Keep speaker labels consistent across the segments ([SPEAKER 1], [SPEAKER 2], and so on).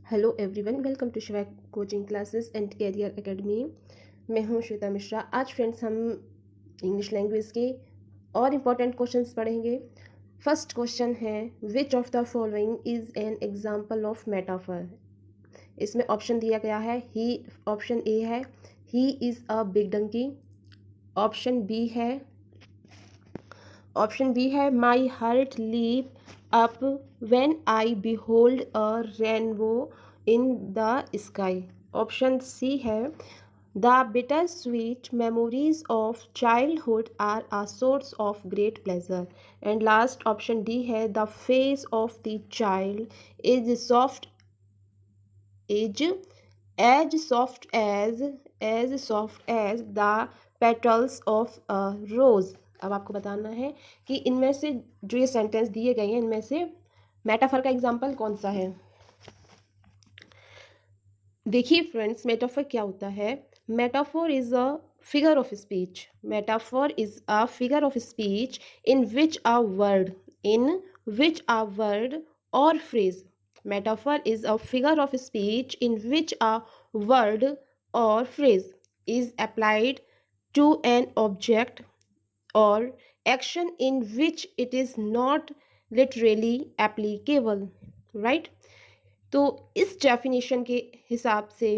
[SPEAKER 1] Hello everyone, welcome to Shiva coaching classes and career academy. मैं हूं श्वेता मिश्रा। आज फ्रेंड्स हम इंग्लिश लैंग्वेज के और इम्पोर्टेंट क्वेश्चंस पढ़ेंगे। फर्स्ट क्वेश्चन है, which of the following is an example of metaphor. इसमें ऑप्शन दिया गया है ऑप्शन ए है he is a big donkey. Option B है my heart leap up when I behold a rainbow in the sky. Option C है the bitter sweet memories of childhood are a source of great pleasure. And last option D है the face of the child is soft is as the petals of a rose. अब आपको बताना है कि इनमें से जो ये सेंटेंस दिए गए हैं इनमें से मेटाफर का एग्जाम्पल कौन सा है। देखिए फ्रेंड्स, मेटाफर क्या होता है। Metaphor is a figure of speech. Metaphor is a figure of speech in which a word और phrase. Metaphor is a figure of speech in which a word or phrase is applied to an object or action in which it is not literally applicable, right? तो इस definition के हिसाब से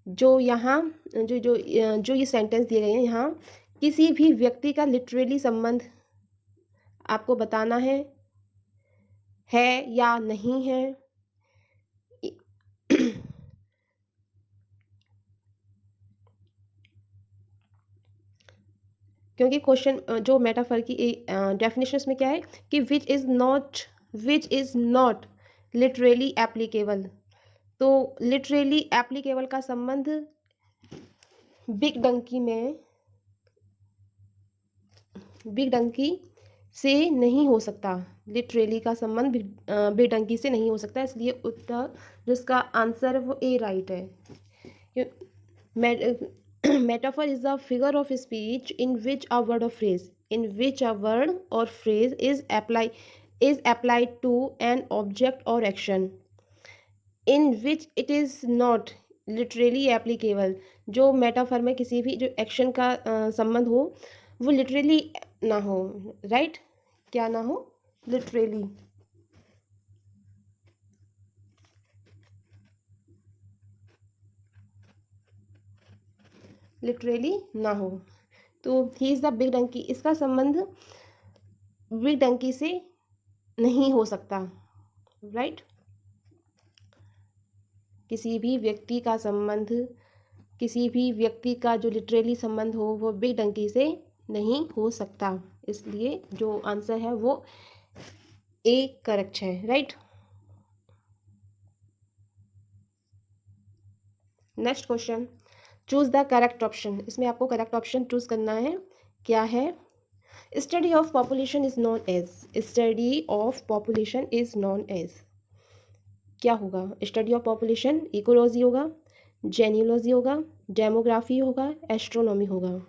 [SPEAKER 1] जो यहाँ जो ये सेंटेंस दिए गए हैं, यहाँ किसी भी व्यक्ति का लिटरली संबंध आपको बताना है या नहीं है। क्योंकि क्वेश्चन जो मेटाफर की डेफिनेशन में क्या है कि which is not literally applicable. तो लिटरली एप्लीकेबल का संबंध बिग डंकी से नहीं हो सकता। लिटरली का संबंध बिग डंकी से नहीं हो सकता, इसलिए उत्तर जिसका आंसर है वो ए राइट है। Metaphor is a figure of speech in which a word or phrase is applied to an object or action in which it is not literally applicable। जो मेटाफर में किसी भी जो एक्शन का संबंध हो वो लिटरली ना हो, राइट? क्या ना हो? लिटरली। ना हो। तो he is the big donkey, इसका संबंध बिग डंकी से नहीं हो सकता, राइट? किसी भी व्यक्ति का जो लिटरली संबंध हो वो बिग डंकी से नहीं हो सकता, इसलिए जो आंसर है वो ए करेक्ट है, right? Next question, choose the correct option. इसमें आपको करेक्ट ऑप्शन चूज करना है। क्या है? Study of population is known as क्या होगा? स्टडी ऑफ पॉपुलेशन इकोलॉजी होगा, जेनियोलॉजी होगा, डेमोग्राफी होगा, एस्ट्रोनॉमी होगा।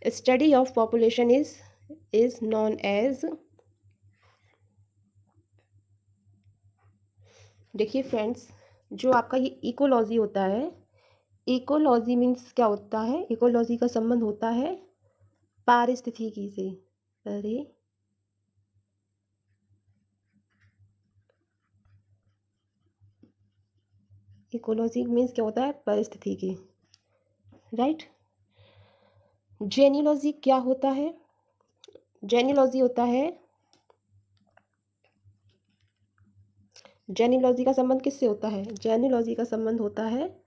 [SPEAKER 1] Study of population is known as, देखिए फ्रेंड्स, जो आपका ये इकोलॉजी होता है, इकोलॉजी मीन्स क्या होता है? इकोलॉजी का संबंध होता है पारिस्थितिकी से। अरे इकोलॉजी मीन्स क्या होता है? पारिस्थितिकी, राइट? जेनियोलॉजी क्या होता है? जेनियोलॉजी होता है, जेनियोलॉजी का संबंध किससे होता है? जेनियोलॉजी का संबंध होता है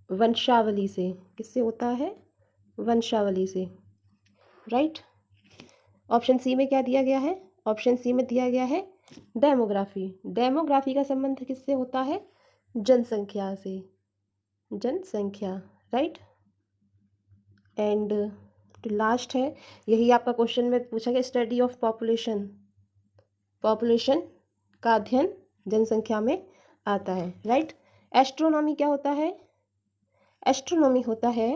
[SPEAKER 1] वंशावली से। किससे होता है? वंशावली से, राइट? ऑप्शन सी में क्या दिया गया है? ऑप्शन सी में दिया गया है डेमोग्राफी। डेमोग्राफी का संबंध किससे होता है? जनसंख्या से, जनसंख्या, राइट? एंड जो लास्ट है, यही आपका क्वेश्चन में पूछा गया, स्टडी ऑफ पॉपुलेशन। पॉपुलेशन का अध्ययन जनसंख्या में आता है, राइट? एस्ट्रोनॉमी क्या होता है? एस्ट्रोनॉमी होता है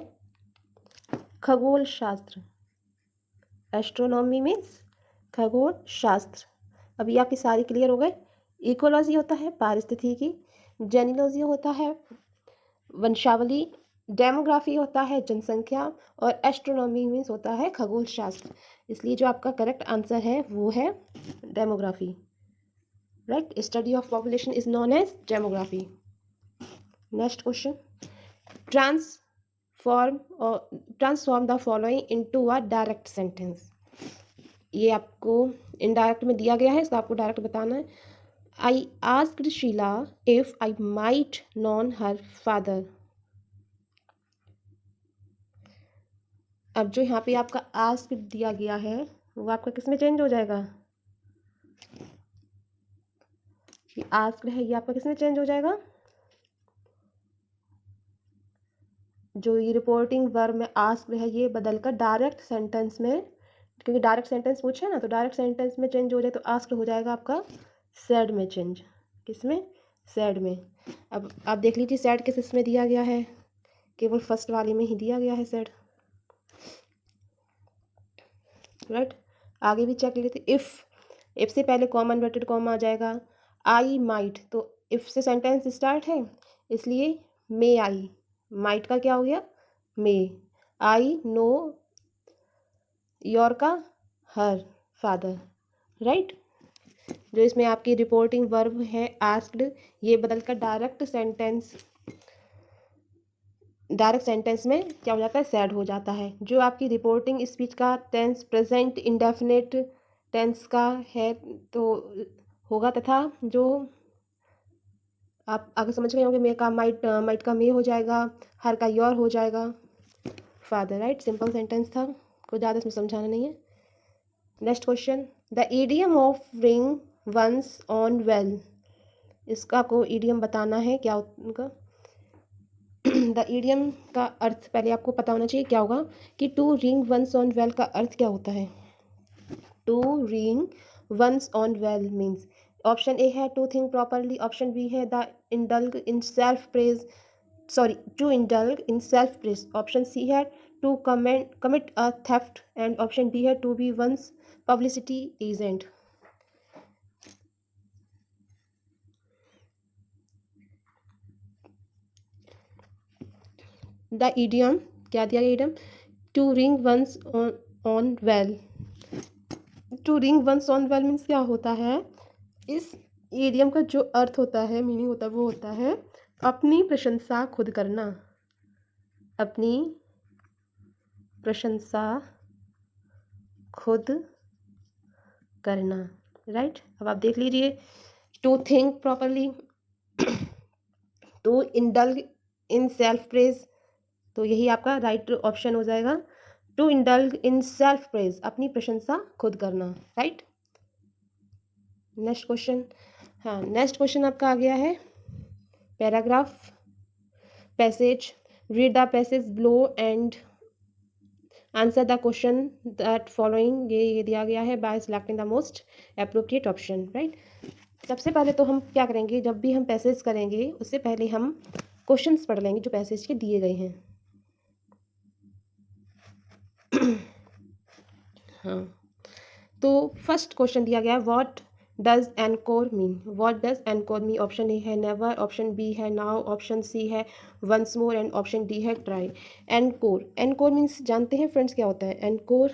[SPEAKER 1] खगोल शास्त्र। एस्ट्रोनॉमी मीन्स खगोल शास्त्र। अभी आपकी सारी क्लियर हो गए। इकोलॉजी होता है पारिस्थितिकी, जेनिलॉजी होता है वंशावली, डेमोग्राफी होता है जनसंख्या, और एस्ट्रोनॉमी मीन्स होता है खगोल शास्त्र। इसलिए जो आपका करेक्ट आंसर है वो है demography, right. Study of population is known as demography. Next question, transform the following into a direct sentence. ये आपको इनडायरेक्ट में दिया गया है, इसका आपको डायरेक्ट बताना है। I asked Sheila if I might know her father. अब जो यहाँ पे आपका आस्क दिया गया है वो आपका किस में चेंज हो जाएगा? ये आस्क्ड है, ये आपका किस में चेंज हो जाएगा? जो ये रिपोर्टिंग वर्ब में आस्क्ड है ये बदलकर डायरेक्ट सेंटेंस में, क्योंकि डायरेक्ट सेंटेंस पूछे ना, तो डायरेक्ट सेंटेंस में चेंज हो जाए तो आस्क्ड हो जाएगा आपका सैड में चेंज। किस में? सैड में। अब आप देख लीजिए सैड किस इसमें दिया गया है, केवल फर्स्ट वाले में ही दिया गया है सैड, राइट। आगे भी चेक लेते। इफ से पहले कॉमा इन्वर्टेड कॉमा आ जाएगा। आई माइट, तो इफ से सेंटेंस स्टार्ट है इसलिए मे आई, माइट का क्या हो गया? मे। आई नो योर का हर फादर, राइट। जो इसमें आपकी रिपोर्टिंग वर्ब है आस्क्ड, ये बदलकर डायरेक्ट सेंटेंस में क्या हो जाता है? सैड हो जाता है। जो आपकी रिपोर्टिंग स्पीच का टेंस प्रेजेंट इंडेफिनिट टेंस का है तो होगा, तथा जो आप आगे समझ गए होंगे, मे का माइट का मे हो जाएगा, हर का योर हो जाएगा, फादर, राइट। सिंपल सेंटेंस था, कोई ज़्यादा इसमें समझाना नहीं है। Next question, the idiom of ring once on well. इसका को ईडियम बताना है, क्या उनका द ईडियम का अर्थ पहले आपको पता होना चाहिए क्या होगा, कि to ring once on bell का अर्थ क्या होता है। To ring once on bell means, option A है to think properly, option B है the indulge in self praise, sorry to indulge in self praise, option C है to commit a theft, and option D है to be one's publicity agent. The idiom क्या दिया गया? Idiom to ring once on bell. To ring once on bell means क्या होता है? इस idiom का जो अर्थ होता है, मीनिंग होता है, वो होता है अपनी प्रशंसा खुद करना, अपनी प्रशंसा खुद करना, राइट। अब आप देख लीजिए, to think properly, to indulge in self praise, तो यही आपका राइट ऑप्शन हो जाएगा, to indulge in self praise, अपनी प्रशंसा खुद करना, राइट। नेक्स्ट क्वेश्चन, हाँ नेक्स्ट क्वेश्चन आपका आ गया है paragraph passage, read the passage below and answer the question that following. ये दिया गया है by selecting the most appropriate option, right. सबसे पहले तो हम क्या करेंगे, जब भी हम पैसेज करेंगे उससे पहले हम क्वेश्चंस पढ़ लेंगे जो पैसेज के दिए गए हैं। हाँ, तो फर्स्ट क्वेश्चन दिया गया है, what does encore mean. What does encore mean, option A है नेवर, ऑप्शन बी है नाउ, ऑप्शन सी है once more, and option D है ट्राई। एनकोर, एनकोर मीन्स जानते हैं फ्रेंड्स क्या होता है? एनकोर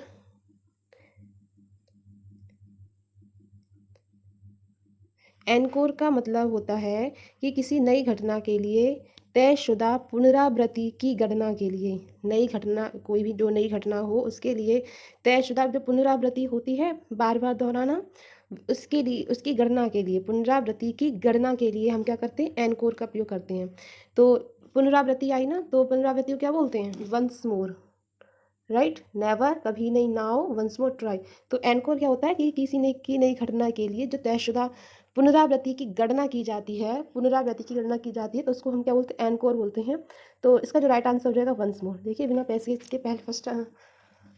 [SPEAKER 1] एनकोर का मतलब होता है कि किसी नई घटना के लिए तयशुदा पुनरावृत्ति की गणना के लिए, नई घटना, कोई भी जो नई घटना हो उसके लिए तयशुदा जो पुनरावृत्ति होती है, बार बार दोहराना, उसके लिए, उसकी गणना के लिए, पुनरावृत्ति की गणना के लिए हम क्या करते हैं? एनकोर का प्रयोग करते हैं। तो पुनरावृत्ति आई ना, तो पुनरावृत्ति को क्या बोलते हैं? Once more, right. नेवर कभी नहीं, नाउ, वंस मोर, ट्राई। तो एनकोर क्या होता है कि किसी नई घटना के लिए जो तयशुदा पुनरावृत्ति की गणना की जाती है, पुनरावृत्ति की गणना की जाती है, तो उसको हम क्या बोलते हैं? एनकोर बोलते हैं। तो इसका जो राइट आंसर हो जाएगा वंस मोर। देखिए बिना पैसेज के पहले फर्स्ट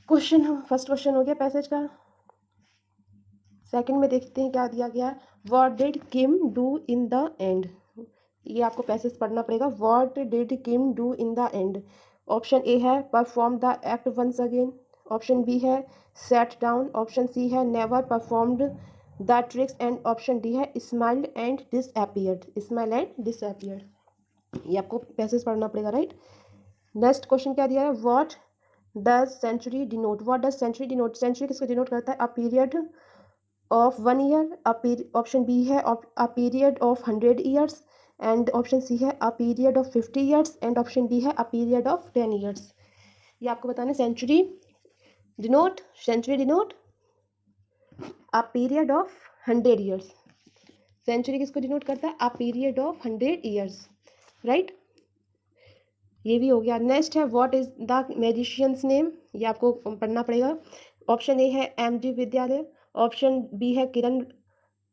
[SPEAKER 1] क्वेश्चन हो गया पैसेज का। सेकंड में देखते हैं क्या दिया गया है, what did Kim do in the end. ये आपको पैसेज पढ़ना पड़ेगा, what did Kim do in the end. Option A है perform the act once again, option B है सेट डाउन, ऑप्शन सी है never performed the tricks and option D है smiled and disappeared, smile and disappeared. ये आपको passage पढ़ना पड़ेगा, right. Next question क्या दिया है, what does century denote, what does century denote, century किसको डिनोट करता है, a period of 1 year, option B है a period of 100 years, and option C है a period of 50 years, and option D है a period of 10 years. ये आपको बताना है century denote a period of 100 years. Century किसको denote करता है, a period of 100 years, right. ये भी हो गया। नेक्स्ट है what is the magician's name, ये आपको पढ़ना पड़ेगा। ऑप्शन ए है एम.जी. विद्यालय, ऑप्शन बी है किरण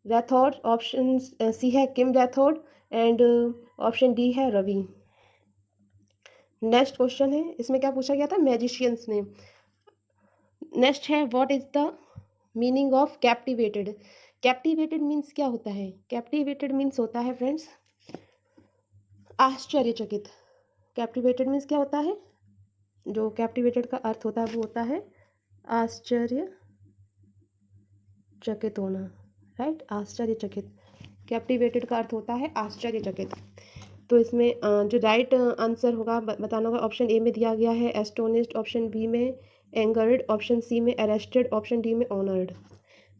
[SPEAKER 1] राठौड़, ऑप्शन सी है किम राठौड़, एंड ऑप्शन डी है रवि। नेक्स्ट क्वेश्चन है, इसमें क्या पूछा गया था, मैजिशियंस नेम। नेक्स्ट है what is the meaning of captivated, captivated means क्या होता है, कैप्टिवेटेड मीन्स होता है फ्रेंड्स आश्चर्यचकित। कैप्टिवेटेड मीन्स क्या होता है, जो कैप्टिवेटेड का अर्थ होता है वो होता है आश्चर्यचकित होना, राइट, आश्चर्यचकित। कैप्टिवेटेड का अर्थ होता है आश्चर्यचकित। तो इसमें जो राइट आंसर होगा बताना होगा। ऑप्शन ए में दिया गया है एस्टोनिश्ड, ऑप्शन बी में एंगर्ड, ऑप्शन सी में अरेस्टेड, ऑप्शन डी में ऑनर्ड।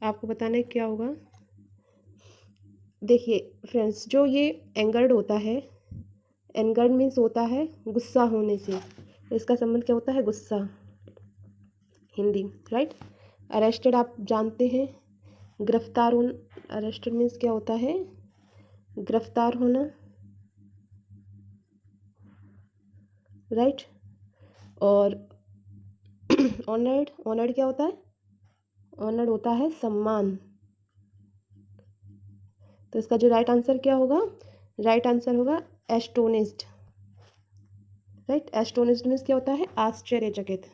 [SPEAKER 1] आपको बताना है क्या होगा। देखिए फ्रेंड्स, जो ये एंगर्ड होता है, एंगर्ड मीन्स होता है गुस्सा होने से, इसका संबंध क्या होता है, गुस्सा, हिंदी, राइट। अरेस्टेड आप जानते हैं, गिरफ्तार होना, अरेस्टेड मीन्स क्या होता है, गिरफ्तार होना, राइट। और ऑनर्ड, ऑनर्ड क्या होता है, ऑनर्ड होता है सम्मान। तो इसका जो राइट आंसर क्या होगा, राइट आंसर होगा एस्टोनिस्ड, राइट। एस्टोनिस्ड मीन्स क्या होता है, आश्चर्यचकित।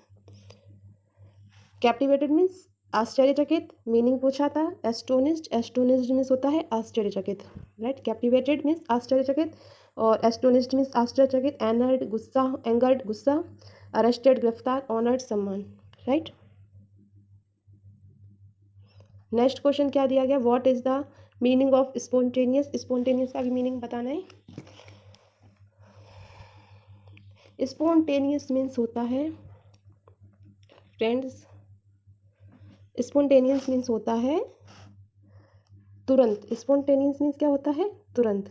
[SPEAKER 1] कैप्टिवेटेड मीन्स आश्चर्यचकित, मीनिंग पूछा था एस्टोनिस्ड, एस्टोनिस्ड मीन्स होता है आश्चर्यचकित, राइट। कैप्टिवेटेड मीन्स आश्चर्यचकित और एस्टोनिस्ड मीन्स आश्चर्यचकित, एनर्ड गुस्सा, एंगर्ड गुस्सा, अरेस्टेड गिरफ्तार, ऑनर्ड सम्मान, राइट। नेक्स्ट क्वेश्चन क्या दिया गया, what is the meaning of spontaneous, spontaneous का भी मीनिंग बताना है। स्पॉन्टेनियस मीन्स होता है फ्रेंड्स, स्पॉन्टेनियस मीन्स होता है तुरंत, स्पॉन्टेनियस मीन्स क्या होता है, तुरंत।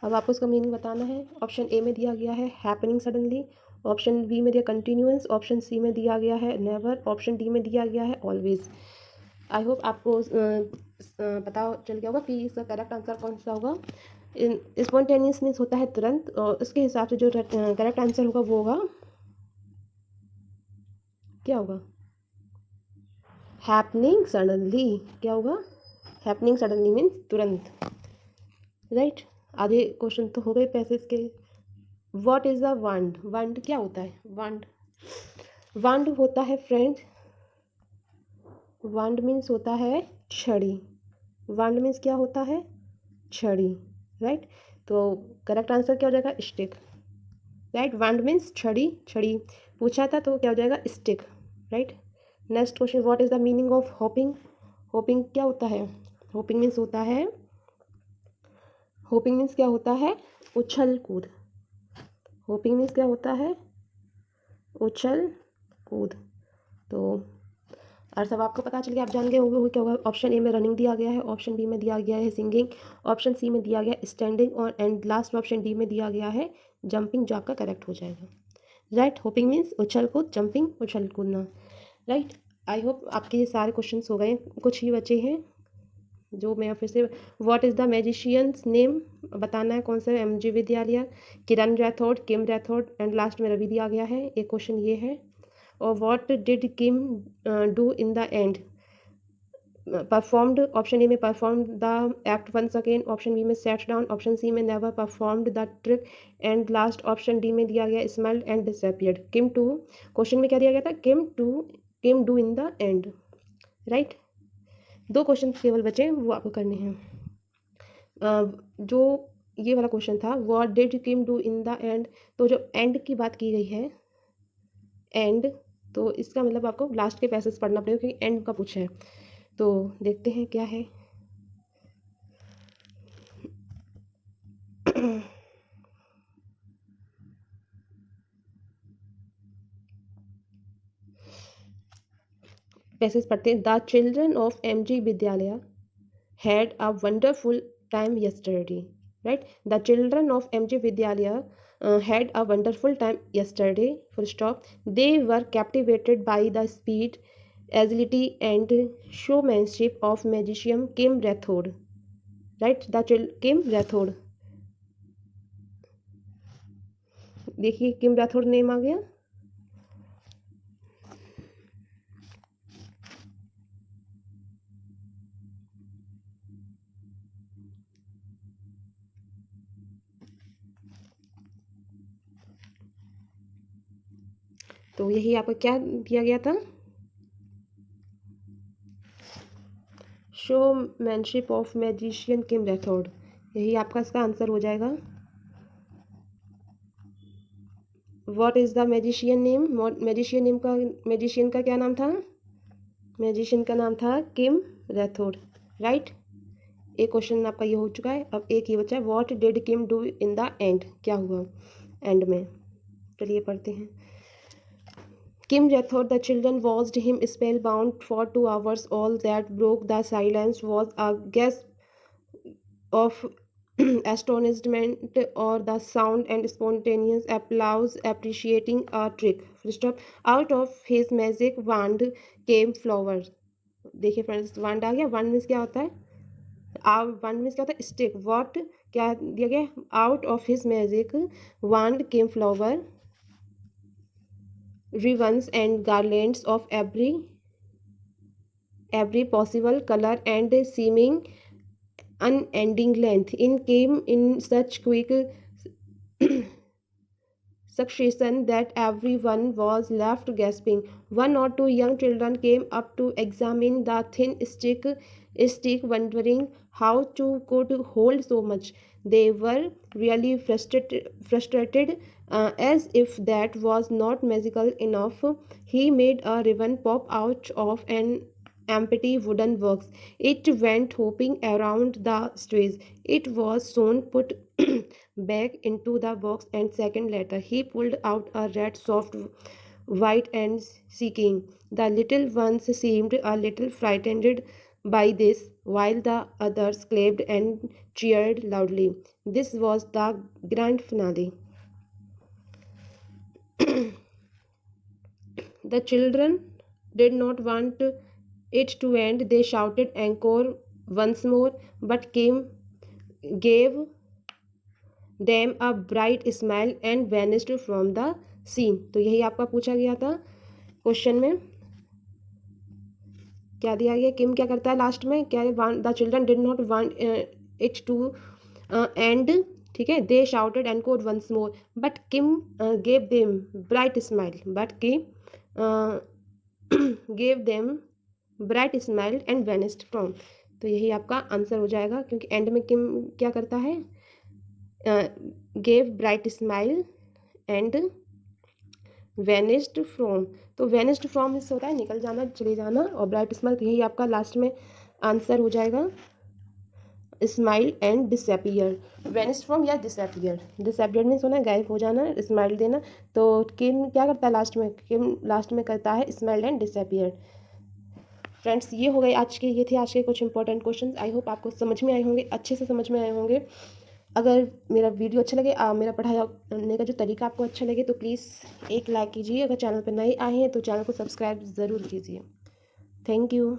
[SPEAKER 1] अब आपको उसका मीनिंग बताना है। ऑप्शन ए में दिया गया है हैपनिंग सडनली, ऑप्शन बी में दिया कंटिन्यूअस, ऑप्शन सी में दिया गया है नेवर, ऑप्शन डी में दिया गया है ऑलवेज। आई होप आपको पता चल गया होगा कि इसका करेक्ट आंसर कौन सा होगा। स्पॉन्टेनियस मीन्स होता है तुरंत, और इसके हिसाब से जो करेक्ट आंसर होगा वो होगा, क्या होगा, हैपनिंग सडनली। क्या होगा, हैपनिंग सडनली मीन्स तुरंत, राइट। आधे क्वेश्चन तो हो गए पैसेज के। व्हाट इज अ वांड, वांड क्या होता है, वांड, वांड होता है फ्रेंड, वांड मीन्स होता है छड़ी, वांड मीन्स क्या होता है, छड़ी, राइट। तो करेक्ट आंसर क्या हो जाएगा, स्टिक, राइट। वांड मीन्स छड़ी, छड़ी पूछा था तो क्या हो जाएगा, stick, right. Next question, what is the meaning of hopping, hopping क्या होता है, होपिंग मीन्स होता है, होपिंग मीन्स क्या होता है, उछल कूद, होपिंग मीन्स क्या होता है, उछल कूद। तो और सब आपको पता चल गया, आप जान गए होंगे क्या होगा। ऑप्शन ए में रनिंग दिया गया है, ऑप्शन बी में दिया गया है सिंगिंग, ऑप्शन सी में दिया गया स्टैंडिंग, और एंड लास्ट ऑप्शन डी में दिया गया है जंपिंग, जो आपका करेक्ट हो जाएगा, राइट। होपिंग मीन्स उछल कूद, जंपिंग उछल कूदना, राइट। आई होप आपके ये सारे क्वेश्चन हो गए, कुछ ही बचे हैं जो मैं फिर से। What is the magician's name बताना है, कौन सा, एम.जी. विद्यालय, किरण राठौड़, किम राठौड़, एंड लास्ट में रवि दिया गया है। एक क्वेश्चन ये है, और what did Kim do in the end, performed, option A में perform the act once again, option B में सेट डाउन, ऑप्शन सी में never performed the trick, and last option D में दिया गया smelled and disappeared. Kim to, question में क्या दिया गया था, Kim do in the end, right. दो क्वेश्चन केवल बचे, वो आपको करने हैं। जो ये वाला क्वेश्चन था, what did Kim do in the and, तो जो एंड की बात की गई है, एंड, तो इसका मतलब आपको लास्ट के पैसेज पढ़ना पड़ेगा क्योंकि एंड का पूछा है। तो देखते हैं क्या है। पैसेज पढ़ते हैं। द चिल्ड्रन ऑफ MG विद्यालय had a wonderful time yesterday. Right? The children of MG Vidyalaya had a wonderful time yesterday. Full stop. They were captivated by the speed, agility, and showmanship of magician Kim Rathod. Right? Kim Rathod. देखिए किम Rathore name आ गया। तो यही आपको क्या दिया गया था, showmanship of magician किम राठौड़। यही आपका इसका आंसर हो जाएगा। What is the magician name? Magician का क्या नाम था? मैजिशियन का नाम था किम राठौड़। राइट, एक क्वेश्चन आपका ये हो चुका है। अब एक ये बचा है, what did Kim do in the and? क्या हुआ एंड में? चलिए पढ़ते हैं। Kim Rathod, the children watched him spellbound for 2 hours. All that broke the silence was a gasp of astonishment or the sound and spontaneous applause appreciating a trick. Stop. Out of his magic wand came flowers. देखिए friends, वांड आ गया। वांड means क्या होता है? वांड means क्या होता है? Stick. What क्या दिया गया? Out of his magic wand came flower, ribbons and garlands of every possible color and seeming unending length in came in such quick succession that everyone was left gasping. One or two young children came up to examine the thin stick, wondering how to could hold so much. They were really frustrated, as if that was not magical enough. He made a ribbon pop out of an empty wooden box. It went hopping around the stage. It was soon put back into the box, and second later he pulled out a red soft white and seeking. The little ones seemed a little frightened by this, while the others clapped and cheered loudly. This was the grand finale. The children did not want it to end. They shouted encore once more, but Kim gave them a bright smile and vanished from the scene. तो यही आपका पूछा गया था question में। क्या दिया गया? किम क्या करता है लास्ट में? क्या? The children did not want it to end, ठीक है। They shouted and called once more, but Kim gave them bright smile, gave them bright smile and vanished from. तो यही आपका आंसर हो जाएगा, क्योंकि एंड में किम क्या करता है? Gave bright smile and vanished from. तो वेनिस्ड फ्रॉम इससे होता है निकल जाना, चले जाना, और ब्राइट स्माइल, यही आपका लास्ट में आंसर हो जाएगा। Smile and disappear, vanished from या डिसअपियर। डिसअपियर मीन्स होना गायब हो जाना, स्माइल देना। तो किम क्या करता है लास्ट में? किम लास्ट में करता है स्माइल एंड डिसअपियर। फ्रेंड्स, ये हो गए आज के, ये थे आज के कुछ इंपॉर्टेंट क्वेश्चन। आई होप आपको समझ में आए होंगे, अच्छे से समझ में आए होंगे। अगर मेरा वीडियो अच्छा लगे, मेरा पढ़ाने का जो तरीका आपको अच्छा लगे, तो प्लीज़ एक लाइक कीजिए। अगर चैनल पर नए आए हैं तो चैनल को सब्सक्राइब ज़रूर कीजिए। Thank you.